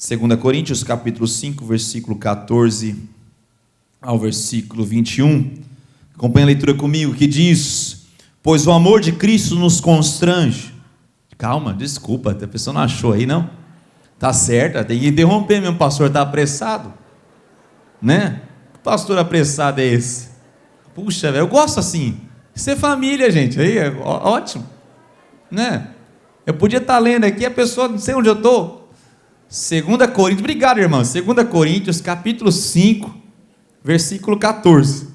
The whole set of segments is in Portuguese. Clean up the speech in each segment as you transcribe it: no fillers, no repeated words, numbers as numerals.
2 Coríntios capítulo 5, versículo 14 ao versículo 21. Acompanhe a leitura comigo, que diz: pois o amor de Cristo nos constrange. Calma, desculpa, a pessoa não achou aí, não? Tá certo, tem que interromper mesmo, o pastor está apressado, né? Que pastor apressado é esse? Puxa, velho, eu gosto assim, ser família, gente, aí é ótimo, né? Eu podia estar lendo aqui, a pessoa, não sei onde eu estou. 2 Coríntios, obrigado, irmão. 2 Coríntios, capítulo 5, versículo 14.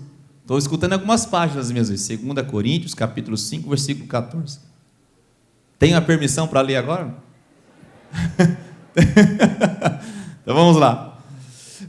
Estou escutando algumas páginas mesmo. 2 Coríntios, capítulo 5, versículo 14. Tenho a permissão para ler agora? Então vamos lá.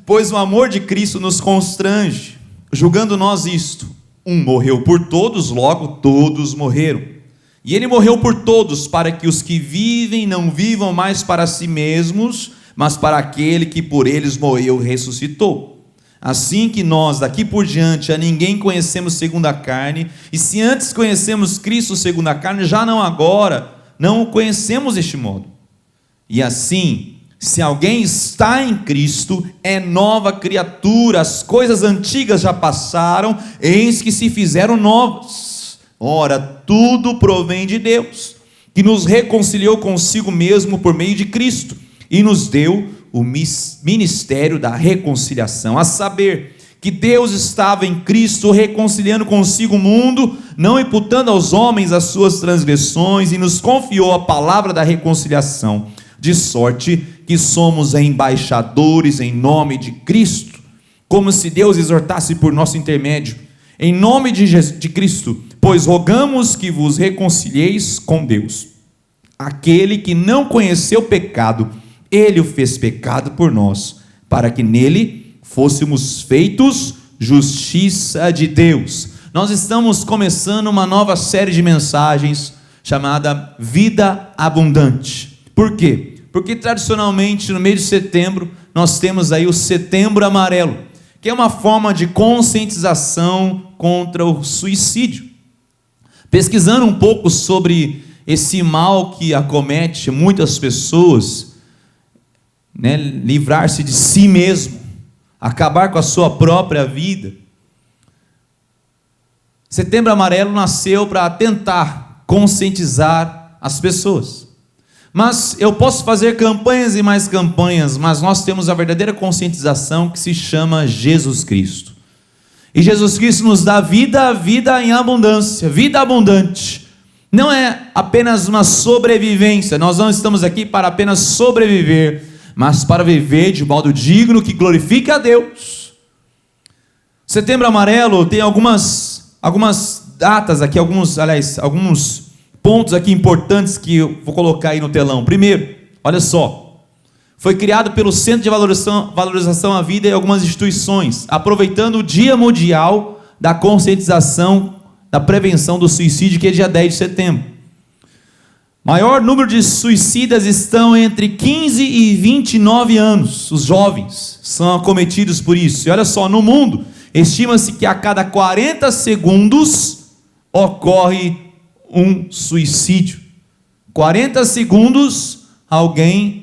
Pois o amor de Cristo nos constrange, julgando nós isto: um morreu por todos, logo todos morreram. E ele morreu por todos, para que os que vivem não vivam mais para si mesmos, mas para aquele que por eles morreu e ressuscitou. Assim que nós, daqui por diante, a ninguém conhecemos segundo a carne, e se antes conhecemos Cristo segundo a carne, já não agora, não o conhecemos deste modo. E assim, se alguém está em Cristo, é nova criatura, as coisas antigas já passaram, eis que se fizeram novas. Ora, tudo provém de Deus, que nos reconciliou consigo mesmo por meio de Cristo, e nos deu o ministério da reconciliação, a saber, que Deus estava em Cristo reconciliando consigo o mundo, não imputando aos homens as suas transgressões, e nos confiou a palavra da reconciliação, de sorte que somos embaixadores em nome de Cristo, como se Deus exortasse por nosso intermédio, em nome de Cristo, pois rogamos que vos reconcilieis com Deus. Aquele que não conheceu pecado, ele o fez pecado por nós, para que nele fôssemos feitos justiça de Deus. Nós estamos começando uma nova série de mensagens chamada Vida Abundante. Por quê? Porque tradicionalmente no mês de setembro nós temos aí o Setembro Amarelo, que é uma forma de conscientização contra o suicídio. Pesquisando um pouco sobre esse mal que acomete muitas pessoas, né, livrar-se de si mesmo, acabar com a sua própria vida. Setembro Amarelo nasceu para tentar conscientizar as pessoas. Mas eu posso fazer campanhas e mais campanhas, mas nós temos a verdadeira conscientização que se chama Jesus Cristo. E Jesus Cristo nos dá vida, vida em abundância, vida abundante. Não é apenas uma sobrevivência, nós não estamos aqui para apenas sobreviver, mas para viver de modo digno que glorifique a Deus. Setembro Amarelo tem algumas datas aqui, alguns pontos aqui importantes que eu vou colocar aí no telão. Primeiro, olha só. Foi criado pelo Centro de Valorização à Vida e algumas instituições, aproveitando o Dia Mundial da Conscientização da Prevenção do Suicídio, que é dia 10 de setembro. Maior número de suicidas estão entre 15 e 29 anos. Os jovens são acometidos por isso. E olha só, no mundo, estima-se que a cada 40 segundos ocorre um suicídio. 40 segundos, alguém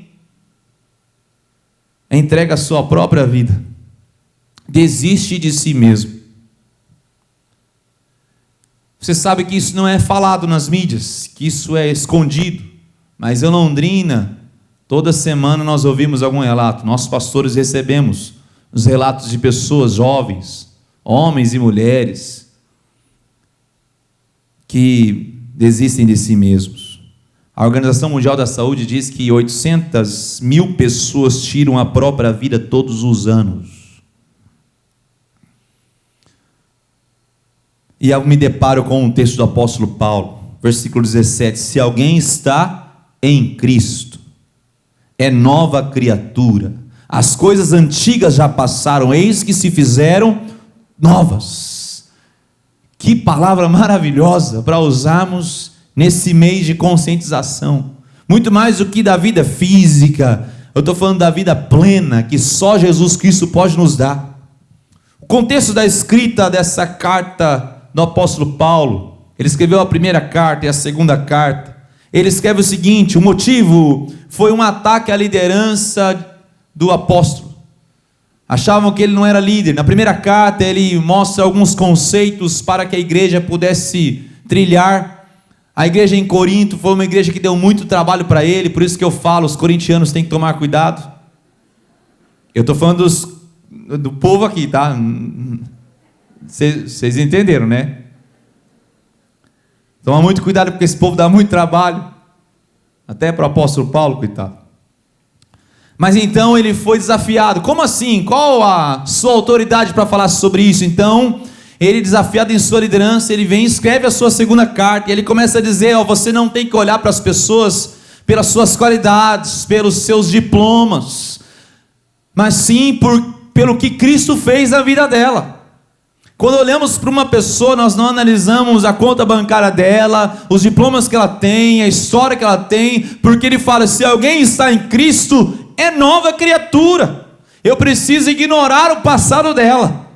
entrega a sua própria vida, desiste de si mesmo. Você sabe que isso não é falado nas mídias, que isso é escondido, mas em Londrina, toda semana nós ouvimos algum relato. Nossos pastores recebemos os relatos de pessoas jovens, homens e mulheres, que desistem de si mesmos. A Organização Mundial da Saúde diz que 800 mil pessoas tiram a própria vida todos os anos. E eu me deparo com um texto do apóstolo Paulo, versículo 17: se alguém está em Cristo, é nova criatura, as coisas antigas já passaram, eis que se fizeram novas. Que palavra maravilhosa para usarmos nesse mês de conscientização, muito mais do que da vida física, eu estou falando da vida plena, que só Jesus Cristo pode nos dar. O contexto da escrita dessa carta do apóstolo Paulo, ele escreveu a primeira carta e a segunda carta, ele escreve o seguinte: o motivo foi um ataque à liderança do apóstolo. Achavam que ele não era líder. Na primeira carta ele mostra alguns conceitos para que a igreja pudesse trilhar. A igreja em Corinto foi uma igreja que deu muito trabalho para ele, por isso que eu falo, os corintianos têm que tomar cuidado. Eu estou falando do povo aqui, tá? Vocês entenderam, né? Toma muito cuidado, porque esse povo dá muito trabalho. Até para o apóstolo Paulo, coitado. Mas então ele foi desafiado. Como assim? Qual a sua autoridade para falar sobre isso? Então, ele desafiado em sua liderança, ele vem e escreve a sua segunda carta. E ele começa a dizer, você não tem que olhar para as pessoas pelas suas qualidades, pelos seus diplomas, mas sim pelo que Cristo fez na vida dela. Quando olhamos para uma pessoa, nós não analisamos a conta bancária dela, os diplomas que ela tem, a história que ela tem, porque ele fala, se alguém está em Cristo, é nova criatura. Eu preciso ignorar o passado dela,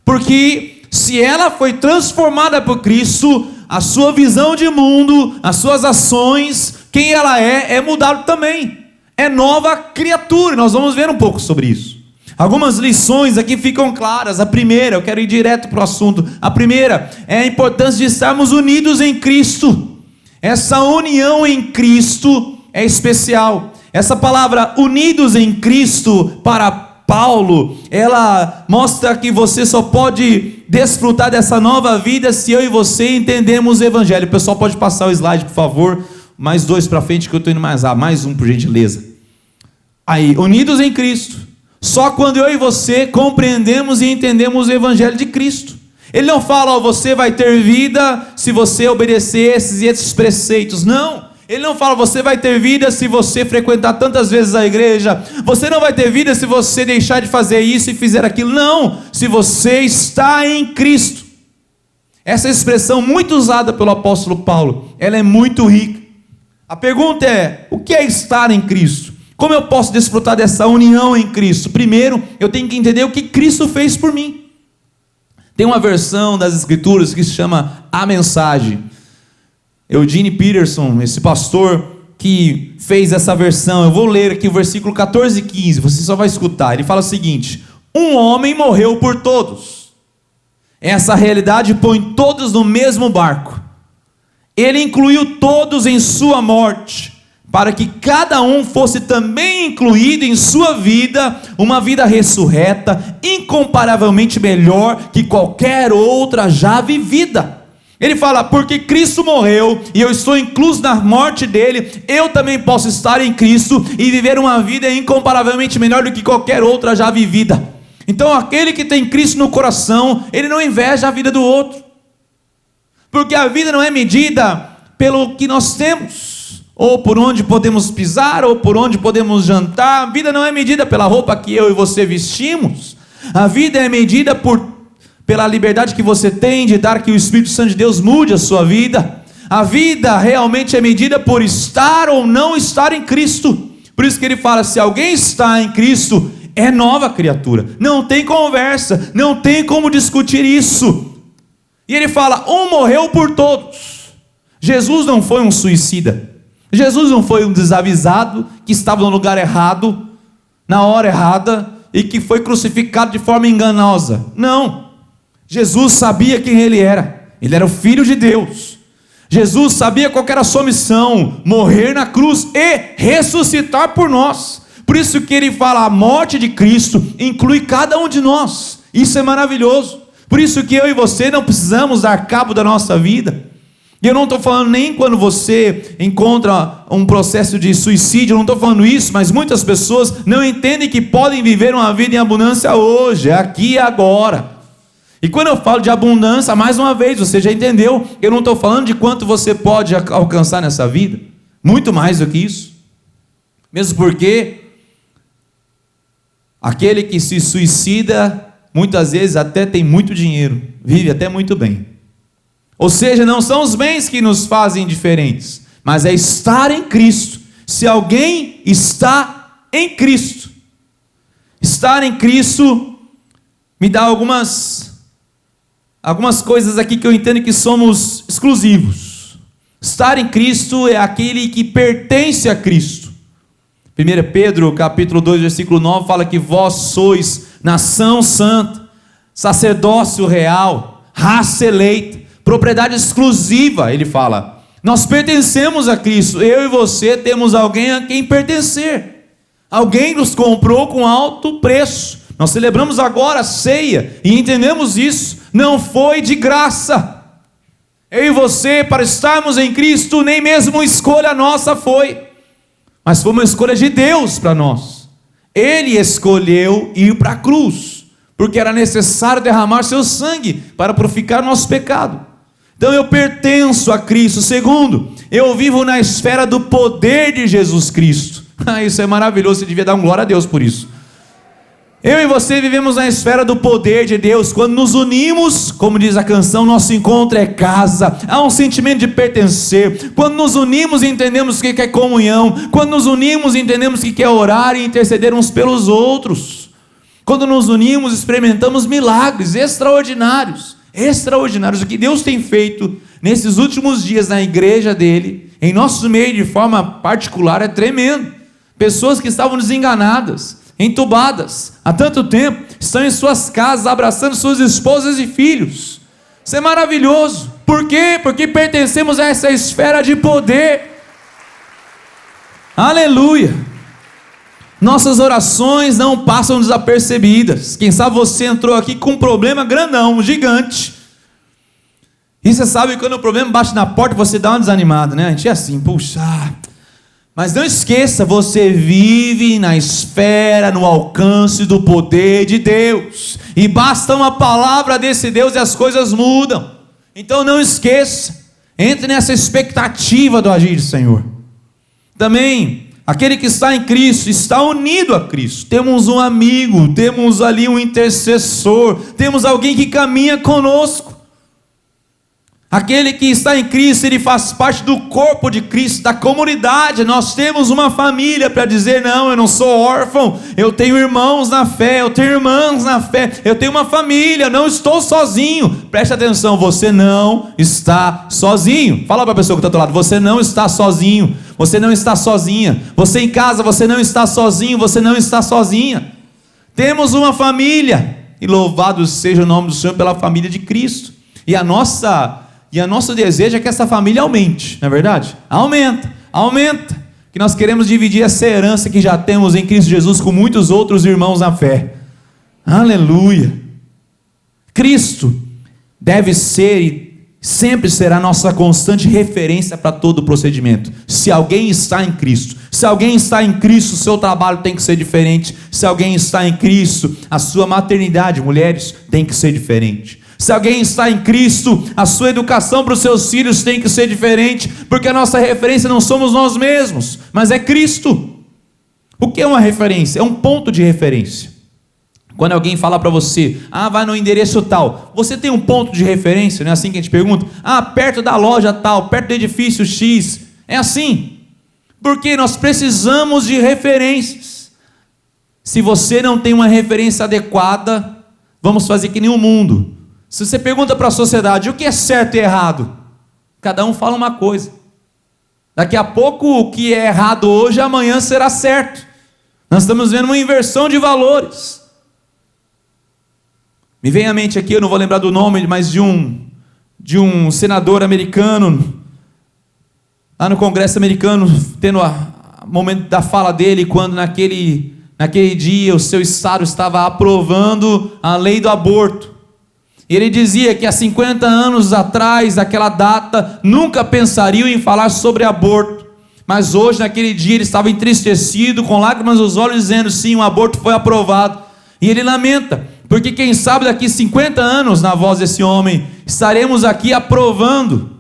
porque se ela foi transformada por Cristo, a sua visão de mundo, as suas ações, quem ela é mudado também. É nova criatura. Nós vamos ver um pouco sobre isso. Algumas lições aqui ficam claras. A primeira, eu quero ir direto para o assunto. A primeira é a importância de estarmos unidos em Cristo. Essa união em Cristo é especial. Essa palavra unidos em Cristo, para Paulo, ela mostra que você só pode desfrutar dessa nova vida se eu e você entendemos o Evangelho. O pessoal pode passar o slide, por favor. Mais 2 para frente que eu estou indo mais um, por gentileza. Aí, unidos em Cristo. Só quando eu e você compreendemos e entendemos o Evangelho de Cristo. Ele não fala, você vai ter vida se você obedecer esses e esses preceitos. Não. Ele não fala, você vai ter vida se você frequentar tantas vezes a igreja. Você não vai ter vida se você deixar de fazer isso e fizer aquilo. Não. Se você está em Cristo. Essa expressão muito usada pelo apóstolo Paulo, ela é muito rica. A pergunta é, o que é estar em Cristo? Como eu posso desfrutar dessa união em Cristo? Primeiro, eu tenho que entender o que Cristo fez por mim. Tem uma versão das Escrituras que se chama A Mensagem. Eugene Peterson, esse pastor que fez essa versão, eu vou ler aqui o versículo 14 e 15, você só vai escutar. Ele fala o seguinte: um homem morreu por todos. Essa realidade põe todos no mesmo barco. Ele incluiu todos em sua morte, para que cada um fosse também incluído em sua vida, uma vida ressurreta, incomparavelmente melhor que qualquer outra já vivida. Ele fala, porque Cristo morreu, e eu estou incluso na morte dele, eu também posso estar em Cristo, e viver uma vida incomparavelmente melhor do que qualquer outra já vivida. Então aquele que tem Cristo no coração, ele não inveja a vida do outro, porque a vida não é medida pelo que nós temos, ou por onde podemos pisar, ou por onde podemos jantar. A vida não é medida pela roupa que eu e você vestimos. A vida é medida pela liberdade que você tem de dar que o Espírito Santo de Deus mude a sua vida. A vida realmente é medida por estar ou não estar em Cristo. Por isso que ele fala, se alguém está em Cristo, é nova criatura. Não tem conversa, não tem como discutir isso. E ele fala, um morreu por todos. Jesus não foi um suicida. Jesus não foi um desavisado que estava no lugar errado, na hora errada, e que foi crucificado de forma enganosa. Não. Jesus sabia quem ele era. Ele era o Filho de Deus. Jesus sabia qual era a sua missão: morrer na cruz e ressuscitar por nós. Por isso que ele fala, a morte de Cristo inclui cada um de nós. Isso é maravilhoso. Por isso que eu e você não precisamos dar cabo da nossa vida. E eu não estou falando nem quando você encontra um processo de suicídio, eu não estou falando isso, mas muitas pessoas não entendem que podem viver uma vida em abundância hoje, aqui e agora. E quando eu falo de abundância, mais uma vez, você já entendeu, eu não estou falando de quanto você pode alcançar nessa vida, muito mais do que isso. Mesmo porque aquele que se suicida, muitas vezes até tem muito dinheiro, vive até muito bem. Ou seja, não são os bens que nos fazem diferentes, mas é estar em Cristo. Se alguém está em Cristo, estar em Cristo me dá algumas coisas aqui que eu entendo que somos exclusivos. Estar em Cristo é aquele que pertence a Cristo. 1 Pedro capítulo 2, versículo 9, fala que vós sois nação santa, sacerdócio real, raça eleita, propriedade exclusiva. Ele fala, nós pertencemos a Cristo, eu e você temos alguém a quem pertencer, alguém nos comprou com alto preço. Nós celebramos agora a ceia e entendemos isso, não foi de graça. Eu e você, para estarmos em Cristo, nem mesmo escolha nossa foi, mas foi uma escolha de Deus para nós. Ele escolheu ir para a cruz, porque era necessário derramar seu sangue para purificar o nosso pecado. Então eu pertenço a Cristo. Segundo, eu vivo na esfera do poder de Jesus Cristo. Isso é maravilhoso, você devia dar glória a Deus por isso. Eu e você vivemos na esfera do poder de Deus. Quando nos unimos, como diz a canção, nosso encontro é casa. Há um sentimento de pertencer. Quando nos unimos, entendemos o que é comunhão. Quando nos unimos, entendemos o que é orar e interceder uns pelos outros. Quando nos unimos, experimentamos milagres extraordinários. Extraordinários. O que Deus tem feito nesses últimos dias na igreja dele, em nosso meio de forma particular, é tremendo. Pessoas que estavam desenganadas, entubadas há tanto tempo, estão em suas casas abraçando suas esposas e filhos. Isso é maravilhoso. Por quê? Porque pertencemos a essa esfera de poder. Aleluia. Nossas orações não passam desapercebidas. Quem sabe você entrou aqui com um problema grandão, gigante, e você sabe que quando o problema bate na porta, você dá uma desanimada, né? A gente é assim, puxa. Mas não esqueça, você vive na esfera, no alcance do poder de Deus, e basta uma palavra desse Deus e as coisas mudam. Então não esqueça, entre nessa expectativa do agir do Senhor. Também, aquele que está em Cristo, está unido a Cristo. Temos um amigo, temos ali um intercessor, temos alguém que caminha conosco. Aquele que está em Cristo, ele faz parte do corpo de Cristo, da comunidade. Nós temos uma família para dizer, não, eu não sou órfão, eu tenho irmãos na fé, eu tenho irmãs na fé, eu tenho uma família, eu não estou sozinho. Preste atenção, você não está sozinho. Fala para a pessoa que está do lado, você não está sozinho, você não está sozinha. Você em casa, você não está sozinho, você não está sozinha. Temos uma família, e louvado seja o nome do Senhor pela família de Cristo. E a nosso desejo é que essa família aumente, não é verdade? Aumenta, que nós queremos dividir essa herança que já temos em Cristo Jesus com muitos outros irmãos na fé. Aleluia. Cristo deve ser e sempre será nossa constante referência para todo o procedimento. Se alguém está em Cristo, o seu trabalho tem que ser diferente. Se alguém está em Cristo, a sua maternidade, mulheres, tem que ser diferente. Se alguém está em Cristo, a sua educação para os seus filhos tem que ser diferente, porque a nossa referência não somos nós mesmos, mas é Cristo. O que é uma referência? É um ponto de referência. Quando alguém fala para você, vai no endereço tal, você tem um ponto de referência, não é assim que a gente pergunta? Perto da loja tal, perto do edifício X, é assim, porque nós precisamos de referências. Se você não tem uma referência adequada, vamos fazer que nem o mundo. Se você pergunta para a sociedade o que é certo e errado, cada um fala uma coisa. Daqui a pouco o que é errado hoje, amanhã será certo. Nós estamos vendo uma inversão de valores. Me vem à mente aqui, eu não vou lembrar do nome, mas de um senador americano, lá no Congresso americano, tendo o momento da fala dele, quando naquele dia o seu estado estava aprovando a lei do aborto. E ele dizia que há 50 anos atrás, daquela data, nunca pensariam em falar sobre aborto. Mas hoje, naquele dia, ele estava entristecido, com lágrimas nos olhos, dizendo, sim, o aborto foi aprovado. E ele lamenta, porque quem sabe daqui 50 anos, na voz desse homem, estaremos aqui aprovando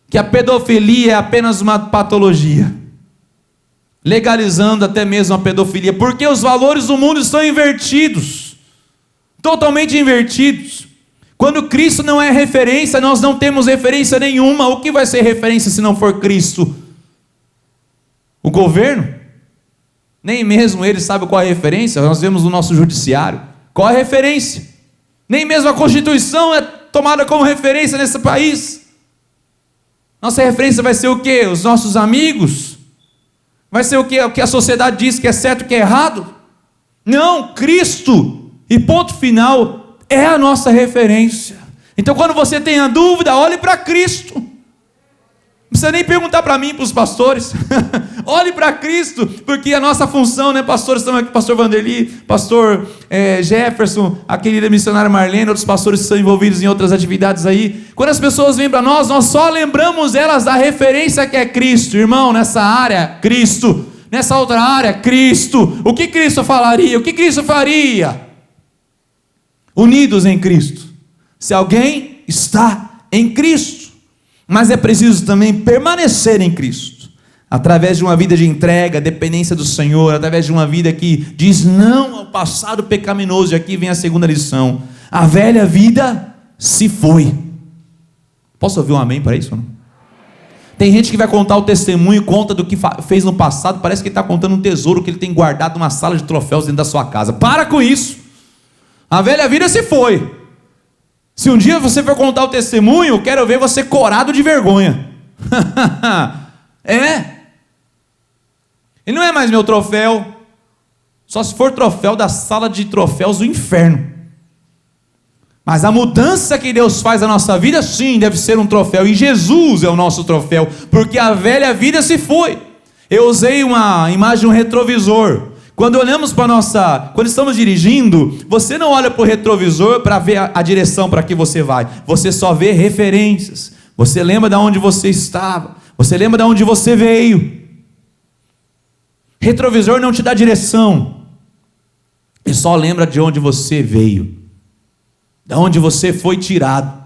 que a pedofilia é apenas uma patologia. Legalizando até mesmo a pedofilia, porque os valores do mundo estão invertidos. Totalmente invertidos. Quando Cristo não é referência, nós não temos referência nenhuma. O que vai ser referência se não for Cristo? O governo? Nem mesmo ele sabe qual é a referência. Nós vemos no nosso judiciário. Qual é a referência? Nem mesmo a Constituição é tomada como referência nesse país. Nossa referência vai ser o quê? Os nossos amigos? Vai ser o que a sociedade diz que é certo e que é errado? Não, Cristo, e ponto final, é a nossa referência. Então quando você tem a dúvida, olhe para Cristo. Não precisa nem perguntar para mim, para os pastores. Olhe para Cristo, porque a nossa função, né, pastores, estamos aqui, pastor Vanderly, pastor Jefferson, a querida missionária Marlene, outros pastores que estão envolvidos em outras atividades aí. Quando as pessoas vêm para nós só lembramos elas da referência que é Cristo. Irmão, nessa área, Cristo. Nessa outra área, Cristo. O que Cristo falaria? O que Cristo faria? Unidos em Cristo. Se alguém está em Cristo. Mas é preciso também permanecer em Cristo. Através de uma vida de entrega, dependência do Senhor. Através de uma vida que diz não ao passado pecaminoso. E aqui vem a segunda lição. A velha vida se foi. Posso ouvir um amém para isso ou não? Tem gente que vai contar o testemunho, conta do que fez no passado, parece que ele está contando um tesouro que ele tem guardado numa sala de troféus dentro da sua casa. Para com isso. A velha vida se foi. Se um dia você for contar o testemunho, eu quero ver você corado de vergonha. Ele não é mais meu troféu, só se for troféu da sala de troféus do inferno. Mas a mudança que Deus faz na nossa vida, sim, deve ser um troféu. E Jesus é o nosso troféu, porque a velha vida se foi. Eu usei uma imagem de um retrovisor. Quando olhamos para quando estamos dirigindo, você não olha para o retrovisor para ver a direção para que você vai. Você só vê referências. Você lembra de onde você estava. Você lembra de onde você veio. Retrovisor não te dá direção. Ele só lembra de onde você veio. Da onde você foi tirado.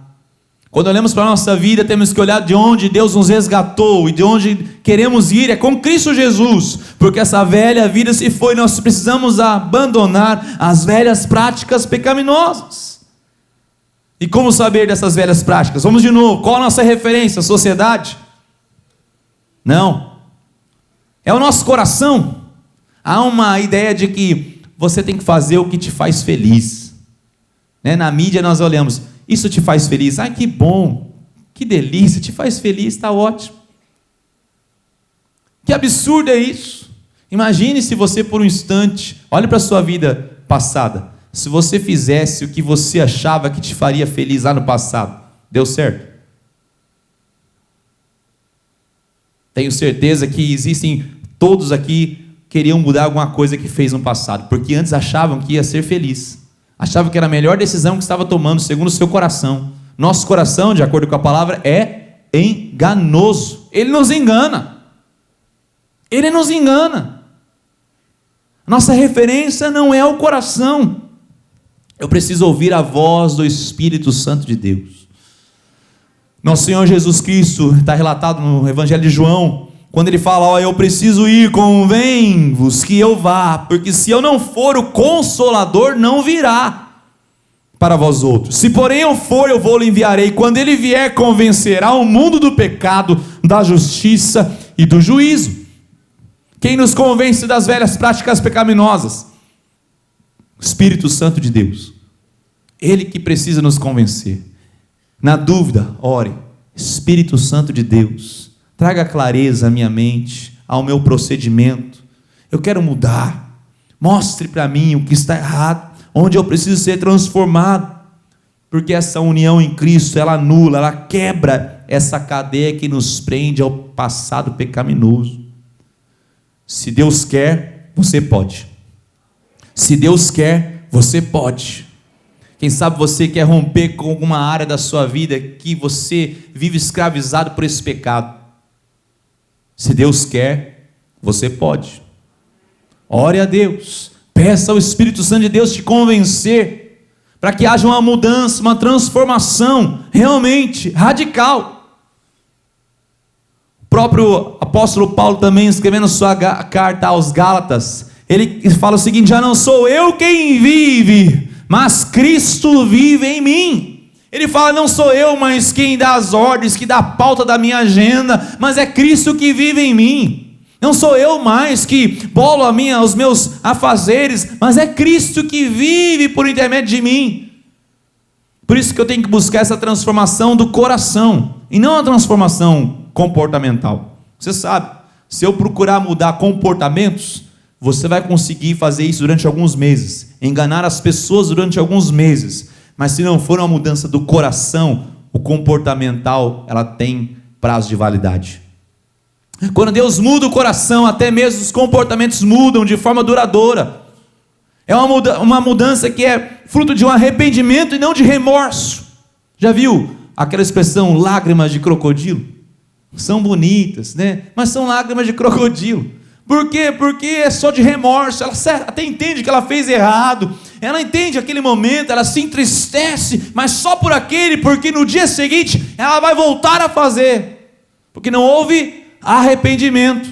Quando olhamos para a nossa vida, temos que olhar de onde Deus nos resgatou e de onde queremos ir, é com Cristo Jesus, porque essa velha vida se foi, nós precisamos abandonar as velhas práticas pecaminosas. E como saber dessas velhas práticas? Vamos de novo, qual a nossa referência? A sociedade? Não, é o nosso coração. Há uma ideia de que você tem que fazer o que te faz feliz. Na mídia nós olhamos, isso te faz feliz, ai que bom, que delícia, te faz feliz, está ótimo. Que absurdo é isso? Imagine se você por um instante, olhe para a sua vida passada, se você fizesse o que você achava que te faria feliz lá no passado, deu certo? Tenho certeza que existem, todos aqui queriam mudar alguma coisa que fez no passado, porque antes achavam que ia ser feliz. Achava que era a melhor decisão que estava tomando, segundo o seu coração. Nosso coração, de acordo com a palavra, é enganoso. Ele nos engana. Ele nos engana. Nossa referência não é o coração. Eu preciso ouvir a voz do Espírito Santo de Deus. Nosso Senhor Jesus Cristo, está relatado no Evangelho de João, quando ele fala, eu preciso ir, convém-vos que eu vá, porque se eu não for, o Consolador não virá para vós outros. Se porém eu for, eu vou lhe enviarei. Quando ele vier, convencerá o mundo do pecado, da justiça e do juízo. Quem nos convence das velhas práticas pecaminosas? O Espírito Santo de Deus. Ele que precisa nos convencer. Na dúvida, ore. Espírito Santo de Deus, traga clareza à minha mente, ao meu procedimento. Eu quero mudar. Mostre para mim o que está errado, onde eu preciso ser transformado. Porque essa união em Cristo, ela anula, ela quebra essa cadeia que nos prende ao passado pecaminoso. Se Deus quer, você pode. Se Deus quer, você pode. Quem sabe você quer romper com alguma área da sua vida que você vive escravizado por esse pecado. Se Deus quer, você pode. Ore a Deus, peça ao Espírito Santo de Deus te convencer, para que haja uma mudança, uma transformação, realmente, radical. O próprio apóstolo Paulo também, escrevendo sua carta aos Gálatas, ele fala o seguinte, já não sou eu quem vive, mas Cristo vive em mim. Ele fala, não sou eu, mas quem dá as ordens, que dá a pauta da minha agenda, mas é Cristo que vive em mim. Não sou eu mais que bolo os meus afazeres, mas é Cristo que vive por intermédio de mim. Por isso que eu tenho que buscar essa transformação do coração, e não a transformação comportamental. Você sabe, Se eu procurar mudar comportamentos, você vai conseguir fazer isso durante alguns meses, enganar as pessoas durante alguns meses, mas se não for uma mudança do coração, o comportamental, ela tem prazo de validade. Quando Deus muda o coração, até mesmo os comportamentos mudam de forma duradoura. É uma mudança que é fruto de um arrependimento e não de remorso. Já viu aquela expressão lágrimas de crocodilo? São bonitas, né? Mas são lágrimas de crocodilo. Por quê? Porque é só de remorso. Ela até entende que ela fez errado. Ela entende aquele momento, ela se entristece, mas só por aquele, porque no dia seguinte ela vai voltar a fazer. Porque não houve arrependimento.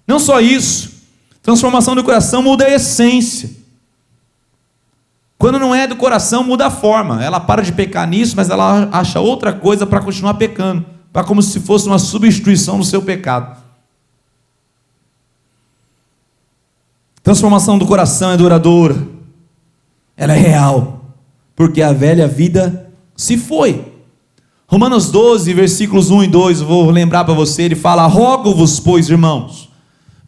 Não só isso. Transformação do coração muda a essência. Quando não é do coração, muda a forma. Ela para de pecar nisso, mas ela acha outra coisa para continuar pecando. Para como se fosse uma substituição do seu pecado. Transformação do coração é duradoura. Ela é real. Porque a velha vida se foi. Romanos 12, versículos 1 e 2, eu vou lembrar para você, ele fala: rogo-vos, pois, irmãos,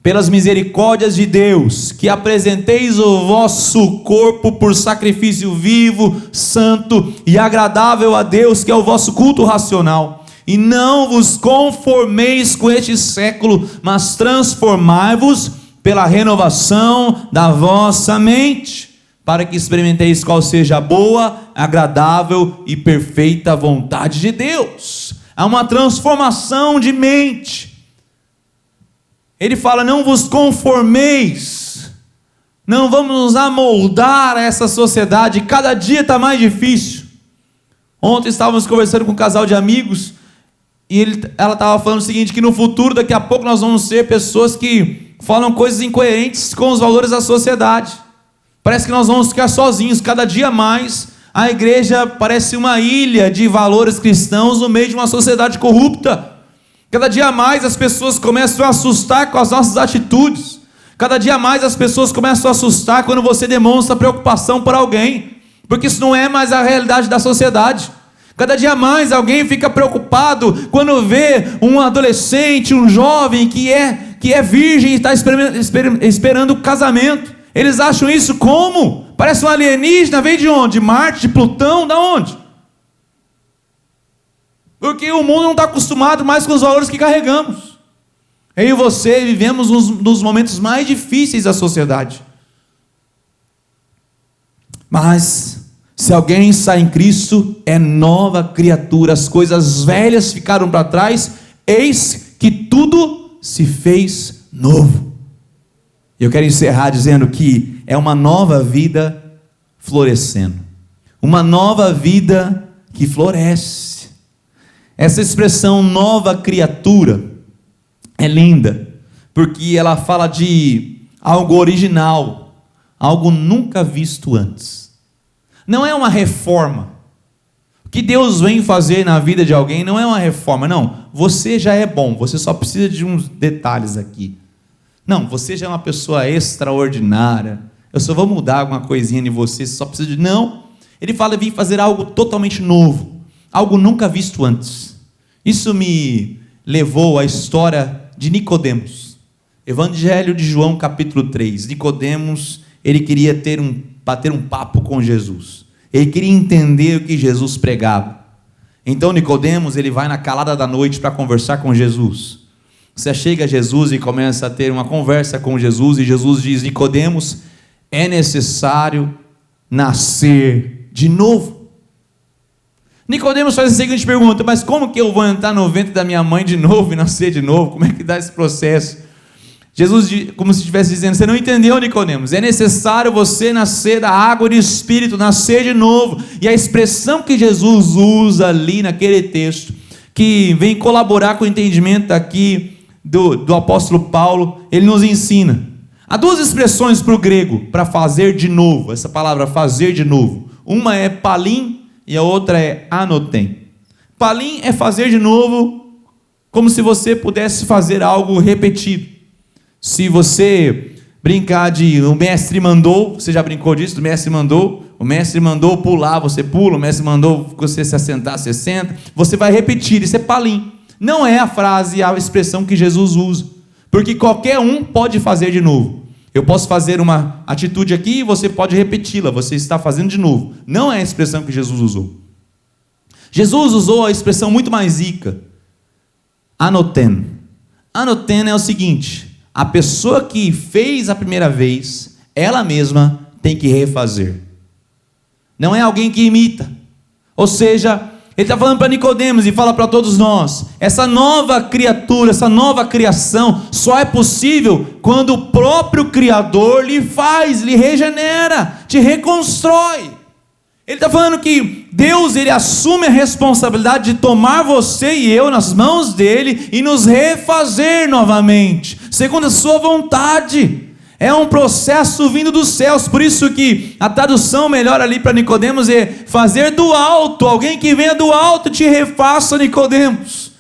pelas misericórdias de Deus, que apresenteis o vosso corpo por sacrifício vivo, santo e agradável a Deus, que é o vosso culto racional. E não vos conformeis com este século, mas transformai-vos pela renovação da vossa mente, para que experimenteis qual seja a boa, agradável e perfeita vontade de Deus. Há uma transformação de mente. Ele fala: não vos conformeis, não vamos nos amoldar a essa sociedade, cada dia está mais difícil. Ontem estávamos conversando com um casal de amigos, e ela estava falando o seguinte, que no futuro, daqui a pouco, nós vamos ser pessoas que falam coisas incoerentes com os valores da sociedade. Parece que nós vamos ficar sozinhos, cada dia mais a igreja parece uma ilha de valores cristãos no meio de uma sociedade corrupta. Cada dia mais as pessoas começam a assustar com as nossas atitudes. Cada dia mais as pessoas começam a assustar quando você demonstra preocupação por alguém, porque isso não é mais a realidade da sociedade. Cada dia mais alguém fica preocupado quando vê um adolescente, um jovem que é virgem e está esperando o casamento. Eles acham isso como? Parece um alienígena, veio de onde? De Marte, de Plutão, da onde? Porque o mundo não está acostumado mais com os valores que carregamos. Eu e você vivemos um dos momentos mais difíceis da sociedade. Mas, se alguém está em Cristo, é nova criatura. As coisas velhas ficaram para trás, eis que tudo se fez novo. Eu quero encerrar dizendo que é uma nova vida florescendo. Uma nova vida que floresce. Essa expressão nova criatura é linda, porque ela fala de algo original, algo nunca visto antes. Não é uma reforma. O que Deus vem fazer na vida de alguém não é uma reforma, não. Você já é bom, você só precisa de uns detalhes aqui. Não, você já é uma pessoa extraordinária, eu só vou mudar alguma coisinha em você só precisa de... Não, ele fala: vim fazer algo totalmente novo, algo nunca visto antes. Isso me levou à história de Nicodemos. Evangelho de João, capítulo 3. Nicodemos, ele queria bater um papo com Jesus. Ele queria entender o que Jesus pregava. Então Nicodemos, ele vai na calada da noite para conversar com Jesus. Você chega a Jesus e começa a ter uma conversa com Jesus, e Jesus diz: Nicodemos, é necessário nascer de novo. Nicodemos faz a seguinte pergunta: mas como que eu vou entrar no ventre da minha mãe de novo e nascer de novo? Como é que dá esse processo? Jesus, como se estivesse dizendo: você não entendeu, Nicodemos, é necessário você nascer da água e do Espírito, nascer de novo. E a expressão que Jesus usa ali naquele texto, que vem colaborar com o entendimento aqui do apóstolo Paulo, ele nos ensina. Há duas expressões para o grego, para fazer de novo, essa palavra fazer de novo. Uma é palim e a outra é anotem. Palim é fazer de novo, como se você pudesse fazer algo repetido. Se você brincar de o mestre mandou, você já brincou disso? O mestre mandou pular, você pula, o mestre mandou você se assentar, você senta, você vai repetir, isso é palim. Não é a frase, a expressão que Jesus usa, porque qualquer um pode fazer de novo. Eu posso fazer uma atitude aqui e você pode repeti-la, você está fazendo de novo. Não é a expressão que Jesus usou. Jesus usou a expressão muito mais rica, anoten. Anoten é o seguinte: a pessoa que fez a primeira vez, ela mesma tem que refazer. Não é alguém que imita. Ou seja, ele está falando para Nicodemos e fala para todos nós: essa nova criatura, essa nova criação só é possível quando o próprio Criador lhe faz, lhe regenera, te reconstrói. Ele está falando que Deus, ele assume a responsabilidade de tomar você e eu nas mãos dele e nos refazer novamente, segundo a sua vontade. É um processo vindo dos céus. Por isso que a tradução melhor ali para Nicodemos é fazer do alto. Alguém que venha do alto te refaça, Nicodemos.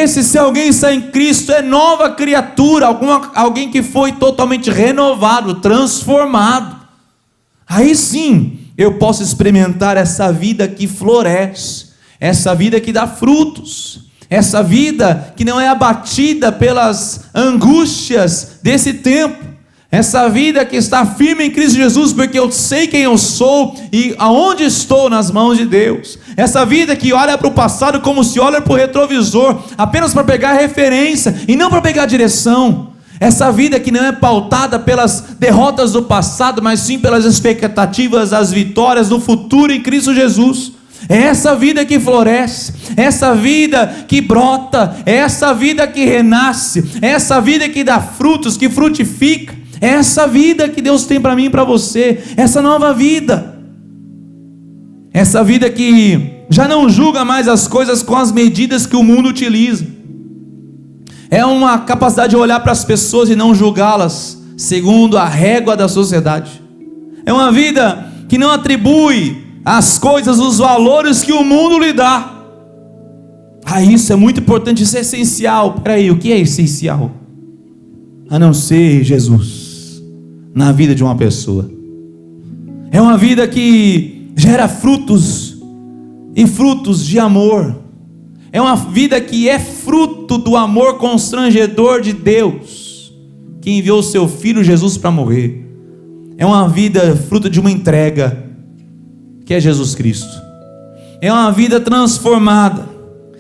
Se alguém está em Cristo, é nova criatura, alguém que foi totalmente renovado, transformado. Aí sim eu posso experimentar essa vida que floresce, essa vida que dá frutos, essa vida que não é abatida pelas angústias desse tempo, essa vida que está firme em Cristo Jesus, porque eu sei quem eu sou e aonde estou nas mãos de Deus. Essa vida que olha para o passado como se olha para o retrovisor, apenas para pegar referência e não para pegar direção. Essa vida que não é pautada pelas derrotas do passado, mas sim pelas expectativas das vitórias do futuro em Cristo Jesus. É essa vida que floresce, é essa vida que brota, é essa vida que renasce, é essa vida que dá frutos, que frutifica. É essa vida que Deus tem para mim e para você, essa nova vida. Essa vida que já não julga mais as coisas com as medidas que o mundo utiliza. É uma capacidade de olhar para as pessoas e não julgá-las segundo a régua da sociedade. É uma vida que não atribui às coisas os valores que o mundo lhe dá. Isso é muito importante, isso é essencial. Peraí, o que é essencial? A não ser Jesus na vida de uma pessoa. É uma vida que gera frutos, e frutos de amor. É uma vida que é fruto do amor constrangedor de Deus, que enviou o seu Filho Jesus para morrer. É uma vida fruto de uma entrega, que é Jesus Cristo. É uma vida transformada.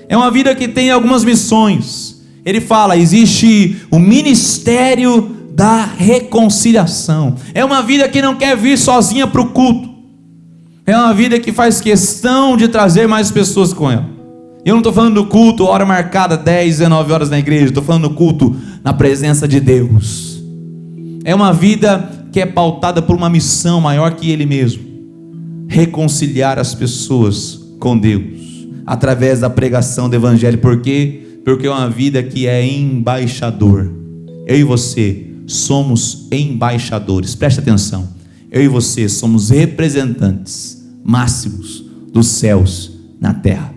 É uma vida que tem algumas missões. Ele fala, existe o ministério da reconciliação. É uma vida que não quer vir sozinha para o culto. É uma vida que faz questão de trazer mais pessoas com ela. Eu não estou falando do culto, hora marcada, 10, 19 horas na igreja. Estou falando do culto na presença de Deus. É uma vida que é pautada por uma missão maior que Ele mesmo. Reconciliar as pessoas com Deus, através da pregação do Evangelho. Por quê? Porque é uma vida que é embaixador. Eu e você somos embaixadores. Preste atenção. Eu e você somos representantes máximos dos céus na terra.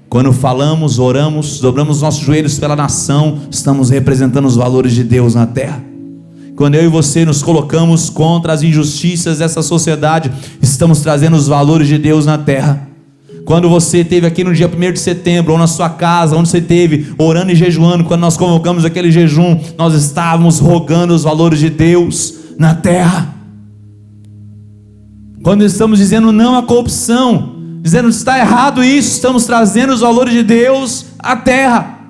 Quando falamos, oramos, dobramos nossos joelhos pela nação, estamos representando os valores de Deus na terra. Quando eu e você nos colocamos contra as injustiças dessa sociedade, estamos trazendo os valores de Deus na terra. Quando você esteve aqui no dia 1º de setembro, ou na sua casa, onde você esteve, orando e jejuando, quando nós convocamos aquele jejum, nós estávamos rogando os valores de Deus na terra. Quando estamos dizendo não à corrupção, dizendo que está errado isso, estamos trazendo os valores de Deus à terra.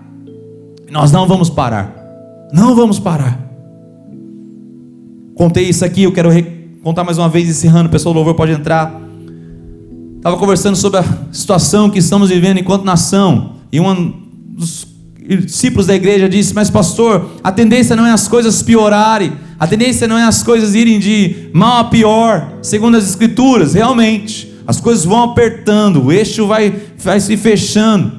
Nós não vamos parar. Não vamos parar. Contei isso aqui, eu quero contar mais uma vez, encerrando. O pessoal do louvor pode entrar. Estava conversando sobre a situação que estamos vivendo enquanto nação, e um dos discípulos da igreja disse: mas pastor, a tendência não é as coisas piorarem, a tendência não é as coisas irem de mal a pior, segundo as escrituras. Realmente, as coisas vão apertando, o eixo vai se fechando,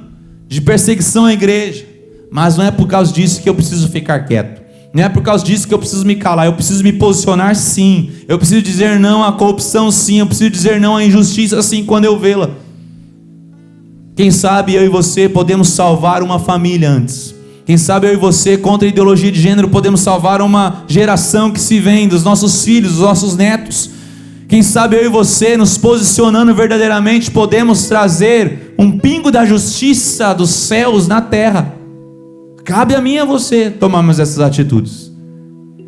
de perseguição à igreja, mas não é por causa disso que eu preciso ficar quieto. Não é por causa disso que eu preciso me calar. Eu preciso me posicionar sim. Eu preciso dizer não à corrupção sim. Eu preciso dizer não à injustiça sim, quando eu vê-la. Quem sabe eu e você podemos salvar uma família antes. Quem sabe eu e você, contra a ideologia de gênero, podemos salvar uma geração que se vem, dos nossos filhos, dos nossos netos. Quem sabe eu e você, nos posicionando verdadeiramente, podemos trazer um pingo da justiça dos céus na terra. Cabe a mim e a você tomarmos essas atitudes.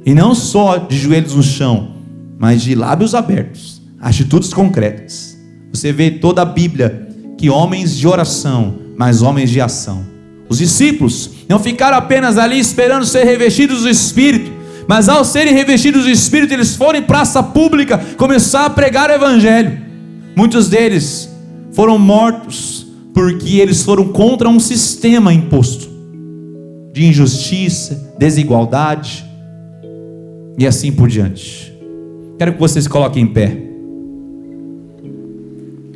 E não só de joelhos no chão, mas de lábios abertos, atitudes concretas. Você vê toda a Bíblia que homens de oração, mas homens de ação. Os discípulos não ficaram apenas ali esperando ser revestidos do Espírito, mas ao serem revestidos do Espírito, eles foram em praça pública começar a pregar o Evangelho. Muitos deles foram mortos porque eles foram contra um sistema imposto de injustiça, desigualdade e assim por diante. Quero que vocês coloquem em pé.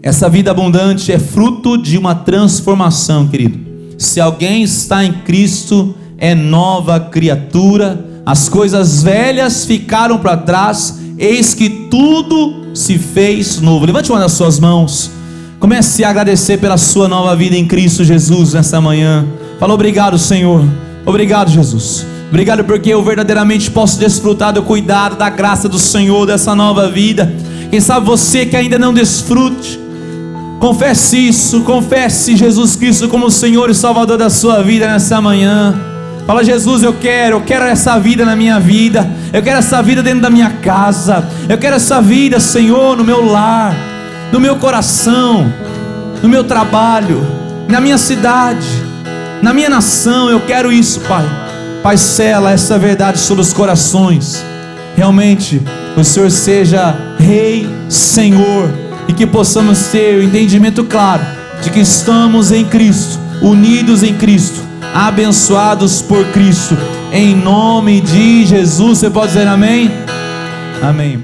Essa vida abundante é fruto de uma transformação, querido. Se alguém está em Cristo, é nova criatura. As coisas velhas ficaram para trás, eis que tudo se fez novo. Levante uma das suas mãos, comece a agradecer pela sua nova vida em Cristo Jesus nessa manhã. Fala: obrigado, Senhor, obrigado, Jesus, obrigado porque eu verdadeiramente posso desfrutar do cuidado, da graça do Senhor, dessa nova vida. Quem sabe você que ainda não desfrute, confesse isso, confesse Jesus Cristo como o Senhor e Salvador da sua vida nessa manhã. Fala: Jesus, eu quero essa vida na minha vida, eu quero essa vida dentro da minha casa, eu quero essa vida, Senhor, no meu lar, no meu coração, no meu trabalho, na minha cidade, na minha nação. Eu quero isso, Pai. Pai, sela essa verdade sobre os corações. Realmente o Senhor seja Rei, Senhor, e que possamos ter o entendimento claro de que estamos em Cristo, unidos em Cristo, abençoados por Cristo, em nome de Jesus. Você pode dizer amém? Amém.